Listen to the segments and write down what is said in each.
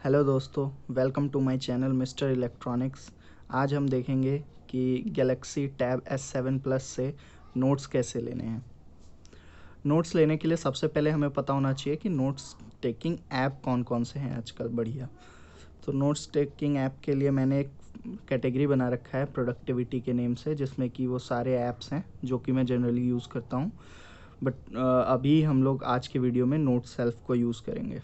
Hello दोस्तों, welcome to my channel mister electronics. आज हम देखेंगे कि गैलेक्सी टैब S7 प्लस से नोट्स कैसे लेने हैं। नोट्स लेने के लिए सबसे पहले हमें पता होना चाहिए कि नोट्स टेकिंग ऐप कौन कौन से हैं आजकल बढ़िया। तो नोट्स टेकिंग ऐप के लिए मैंने एक कैटेगरी बना रखा है प्रोडक्टिविटी के नेम से, जिसमें कि वो सारे ऐप्स हैं जो कि मैं जनरली यूज़ करता हूँ। बट अभी हम लोग आज के वीडियो में नोट सेल्फ को यूज़ करेंगे।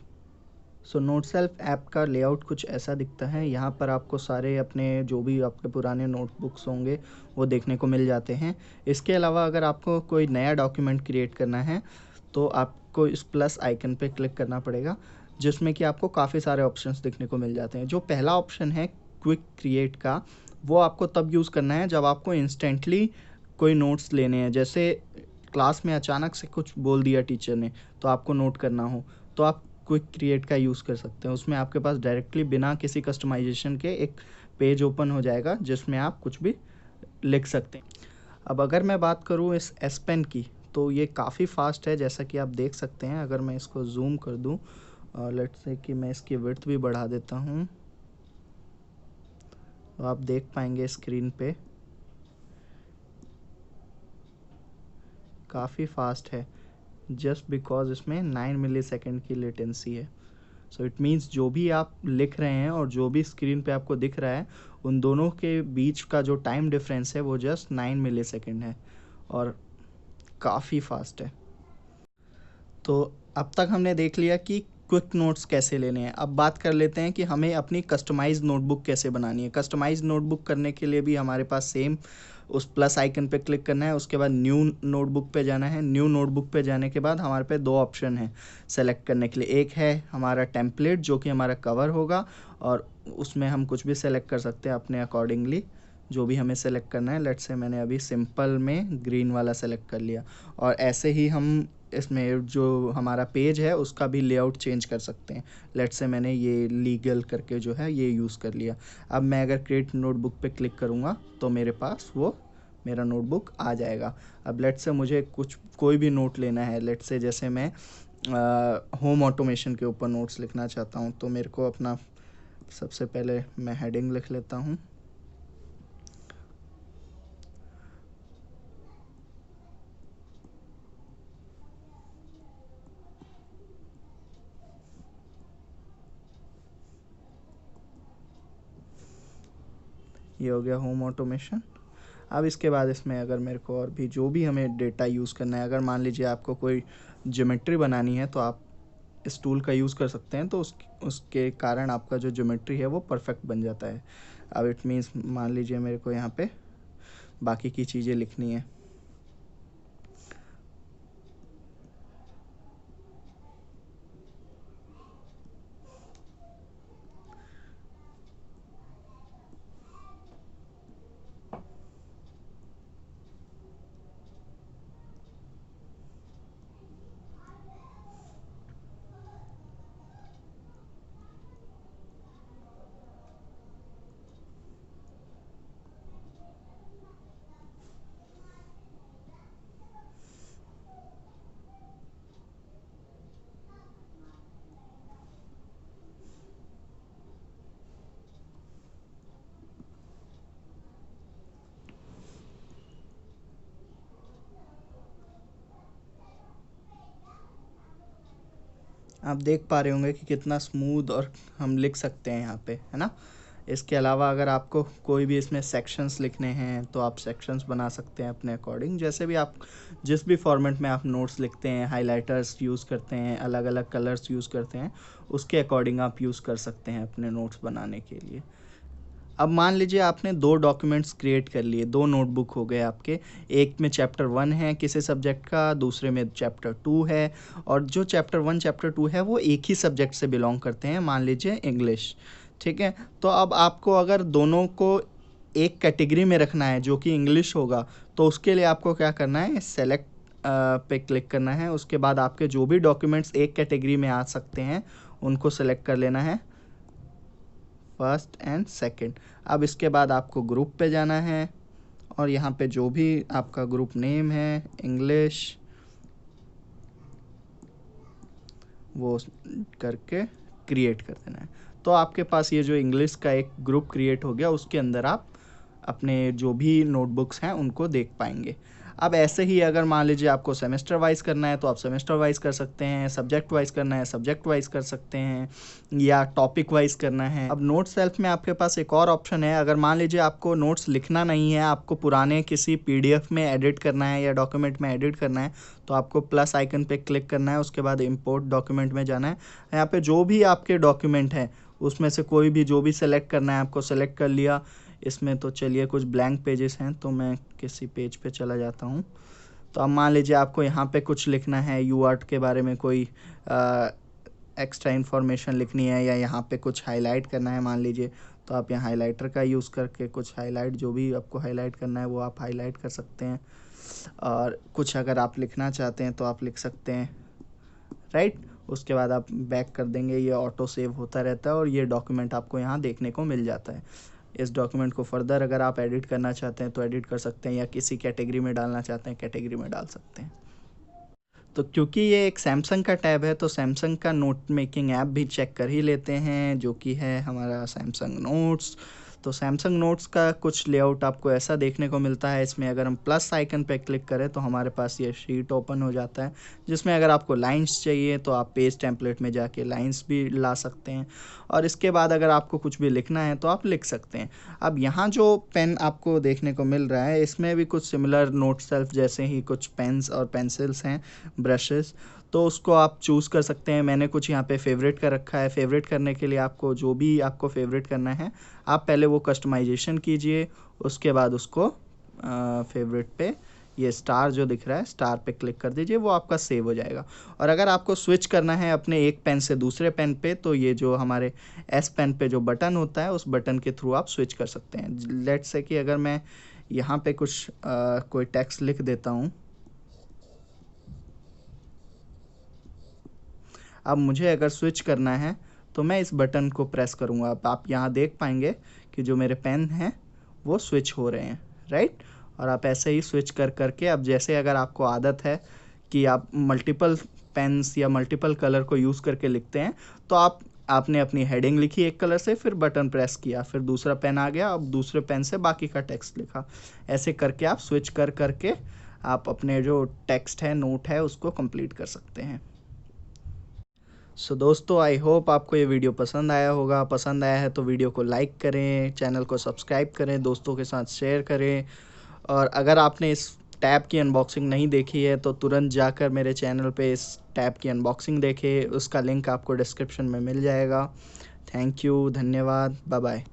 सो नोट सेल्फ ऐप का लेआउट कुछ ऐसा दिखता है। यहाँ पर आपको सारे अपने जो भी आपके पुराने नोटबुक्स होंगे वो देखने को मिल जाते हैं। इसके अलावा अगर आपको कोई नया डॉक्यूमेंट क्रिएट करना है तो आपको इस प्लस आइकन पे क्लिक करना पड़ेगा, जिसमें कि आपको काफ़ी सारे ऑप्शंस देखने को मिल जाते हैं। जो पहला ऑप्शन है क्विक क्रिएट का, वो आपको तब यूज़ करना है जब आपको इंस्टेंटली कोई नोट्स लेने हैं। जैसे क्लास में अचानक से कुछ बोल दिया टीचर ने तो आपको नोट करना हो, तो आप क्विक क्रिएट का यूज़ कर सकते हैं। उसमें आपके पास डायरेक्टली बिना किसी कस्टमाइजेशन के एक पेज ओपन हो जाएगा जिसमें आप कुछ भी लिख सकते हैं। अब अगर मैं बात करूँ इस एस पेन की, तो ये काफ़ी फास्ट है जैसा कि आप देख सकते हैं। अगर मैं इसको जूम कर दूँ और लेट्स से कि मैं इसकी विड्थ भी बढ़ा देता हूँ, तो आप देख पाएंगे स्क्रीन पे काफ़ी फास्ट है, जस्ट बिकॉज इसमें 9 मिली सेकेंड की लेटेंसी है। सो इट मीन्स जो भी आप लिख रहे हैं और जो भी स्क्रीन पे आपको दिख रहा है, उन दोनों के बीच का जो टाइम डिफरेंस है वो जस्ट 9 मिली सेकेंड है और काफ़ी फास्ट है। तो अब तक हमने देख लिया कि क्विक नोट्स कैसे लेने हैं। अब बात कर लेते हैं कि हमें अपनी कस्टमाइज नोटबुक कैसे बनानी है। कस्टमाइज नोटबुक करने के लिए भी हमारे पास सेम उस प्लस आइकन पे क्लिक करना है, उसके बाद न्यू नोटबुक पे जाना है। न्यू नोटबुक पे जाने के बाद हमारे पे दो ऑप्शन हैं सेलेक्ट करने के लिए। एक है हमारा टेम्पलेट जो कि हमारा कवर होगा, और उसमें हम कुछ भी सेलेक्ट कर सकते हैं अपने अकॉर्डिंगली जो भी हमें सेलेक्ट करना है। लेट्स से मैंने अभी सिंपल में ग्रीन वाला सेलेक्ट कर लिया, और ऐसे ही हम इसमें जो हमारा पेज है उसका भी लेआउट चेंज कर सकते हैं। लेट्स से मैंने ये लीगल करके जो है ये यूज़ कर लिया। अब मैं अगर क्रिएट नोटबुक पे क्लिक करूँगा तो मेरे पास वो मेरा नोटबुक आ जाएगा। अब लेट्स से मुझे कोई भी नोट लेना है। लेट्स से जैसे मैं होम ऑटोमेशन के ऊपर नोट्स लिखना चाहता हूँ, तो मेरे को अपना सबसे पहले मैं हेडिंग लिख लेता हूँ। ये हो गया होम ऑटोमेशन। अब इसके बाद इसमें अगर मेरे को और भी जो भी हमें डेटा यूज़ करना है, अगर मान लीजिए आपको कोई ज्योमेट्री बनानी है तो आप इस टूल का यूज़ कर सकते हैं। तो उसके कारण आपका जो ज्योमेट्री है वो परफेक्ट बन जाता है। अब इट मीन्स मान लीजिए मेरे को यहाँ पे बाकी की चीज़ें लिखनी है। आप देख पा रहे होंगे कि कितना स्मूथ और हम लिख सकते हैं यहाँ पे, है ना। इसके अलावा अगर आपको कोई भी इसमें सेक्शंस लिखने हैं तो आप सेक्शंस बना सकते हैं अपने अकॉर्डिंग। जैसे भी आप जिस भी फॉर्मेट में आप नोट्स लिखते हैं, हाइलाइटर्स यूज़ करते हैं, अलग अलग कलर्स यूज़ करते हैं, उसके अकॉर्डिंग आप यूज़ कर सकते हैं अपने नोट्स बनाने के लिए। अब मान लीजिए आपने दो डॉक्यूमेंट्स क्रिएट कर लिए, दो नोटबुक हो गए आपके। एक में चैप्टर 1 है किसी सब्जेक्ट का, दूसरे में चैप्टर 2 है। और जो चैप्टर 1 चैप्टर 2 है वो एक ही सब्जेक्ट से बिलोंग करते हैं, मान लीजिए इंग्लिश। ठीक है, तो अब आपको अगर दोनों को एक कैटेगरी में रखना है जो कि इंग्लिश होगा, तो उसके लिए आपको क्या करना है, सेलेक्ट पे क्लिक करना है। उसके बाद आपके जो भी डॉक्यूमेंट्स एक कैटेगरी में आ सकते हैं उनको सेलेक्ट कर लेना है, फर्स्ट एंड सेकंड। अब इसके बाद आपको ग्रुप पे जाना है, और यहाँ पे जो भी आपका ग्रुप नेम है इंग्लिश वो करके क्रिएट कर देना है। तो आपके पास ये जो इंग्लिश का एक ग्रुप क्रिएट हो गया, उसके अंदर आप अपने जो भी नोटबुक्स हैं उनको देख पाएंगे। अब ऐसे ही अगर मान लीजिए आपको सेमेस्टर वाइज करना है तो आप सेमेस्टर वाइज कर सकते हैं, सब्जेक्ट वाइज करना है सब्जेक्ट वाइज कर सकते हैं, या टॉपिक वाइज करना है। अब नोट्स सेल्फ में आपके पास एक और ऑप्शन है, अगर मान लीजिए आपको नोट्स लिखना नहीं है, आपको पुराने किसी पीडीएफ में एडिट करना है या डॉक्यूमेंट में एडिट करना है, तो आपको प्लस आइकन पे क्लिक करना है, उसके बाद इंपोर्ट डॉक्यूमेंट में जाना है। यहाँ पे जो भी आपके डॉक्यूमेंट है उसमें से कोई भी जो भी सेलेक्ट करना है आपको सेलेक्ट कर लिया। इसमें तो चलिए कुछ ब्लैंक पेजेस हैं तो मैं किसी पेज पे चला जाता हूँ। तो अब मान लीजिए आपको यहाँ पे कुछ लिखना है, यू आर्ट के बारे में कोई एक्स्ट्रा इन्फॉर्मेशन लिखनी है, या यहाँ पे कुछ हाईलाइट करना है मान लीजिए, तो आप यहाँ हाईलाइटर का यूज़ करके कुछ हाईलाइट, जो भी आपको हाईलाइट करना है वो आप हाईलाइट कर सकते हैं। और कुछ अगर आप लिखना चाहते हैं तो आप लिख सकते हैं, राइट। उसके बाद आप बैक कर देंगे, ये ऑटो सेव होता रहता है और ये डॉक्यूमेंट आपको यहाँ देखने को मिल जाता है। इस डॉक्यूमेंट को फर्दर अगर आप एडिट करना चाहते हैं तो एडिट कर सकते हैं, या किसी कैटेगरी में डालना चाहते हैं कैटेगरी में डाल सकते हैं। तो क्योंकि ये एक सैमसंग का टैब है तो सैमसंग का नोट मेकिंग ऐप भी चेक कर ही लेते हैं, जो कि है हमारा सैमसंग नोट्स। तो सैमसंग नोट्स का कुछ लेआउट आपको ऐसा देखने को मिलता है। इसमें अगर हम प्लस आइकन पे क्लिक करें तो हमारे पास ये शीट ओपन हो जाता है, जिसमें अगर आपको लाइंस चाहिए तो आप पेज टेम्पलेट में जाके लाइंस भी ला सकते हैं, और इसके बाद अगर आपको कुछ भी लिखना है तो आप लिख सकते हैं। अब यहाँ जो पेन आपको देखने को मिल रहा है, इसमें भी कुछ सिमिलर नोट सेल्फ जैसे ही कुछ पेन्स और पेंसिल्स हैं, ब्रशेस, तो उसको आप चूज़ कर सकते हैं। मैंने कुछ यहाँ पे फेवरेट कर रखा है। फेवरेट करने के लिए आपको जो भी आपको फेवरेट करना है आप पहले वो कस्टमाइजेशन कीजिए, उसके बाद उसको फेवरेट पे ये स्टार जो दिख रहा है स्टार पे क्लिक कर दीजिए, वो आपका सेव हो जाएगा। और अगर आपको स्विच करना है अपने एक पेन से दूसरे पेन पे, तो ये जो हमारे एस पेन पे जो बटन होता है उस बटन के थ्रू आप स्विच कर सकते हैं। लेट्स से कि अगर मैं यहाँ पे कुछ कोई टेक्स्ट लिख देता हूँ, अब मुझे अगर स्विच करना है तो मैं इस बटन को प्रेस करूँगा। अब आप यहाँ देख पाएंगे कि जो मेरे पेन हैं वो स्विच हो रहे हैं, राइट। और आप ऐसे ही स्विच कर करके, अब जैसे अगर आपको आदत है कि आप मल्टीपल पेन्स या मल्टीपल कलर को यूज़ करके लिखते हैं, तो आपने अपनी हेडिंग लिखी एक कलर से, फिर बटन प्रेस किया, फिर दूसरा पेन आ गया, अब दूसरे पेन से बाकी का टेक्स्ट लिखा। ऐसे करके आप स्विच कर करके आप अपने जो टेक्स्ट है, नोट है, उसको कंप्लीट कर सकते हैं। सो दोस्तों, आई होप आपको ये वीडियो पसंद आया होगा। पसंद आया है तो वीडियो को लाइक करें, चैनल को सब्सक्राइब करें, दोस्तों के साथ शेयर करें। और अगर आपने इस टैब की अनबॉक्सिंग नहीं देखी है तो तुरंत जाकर मेरे चैनल पे इस टैब की अनबॉक्सिंग देखें, उसका लिंक आपको डिस्क्रिप्शन में मिल जाएगा। थैंक यू, धन्यवाद, बाय बाय।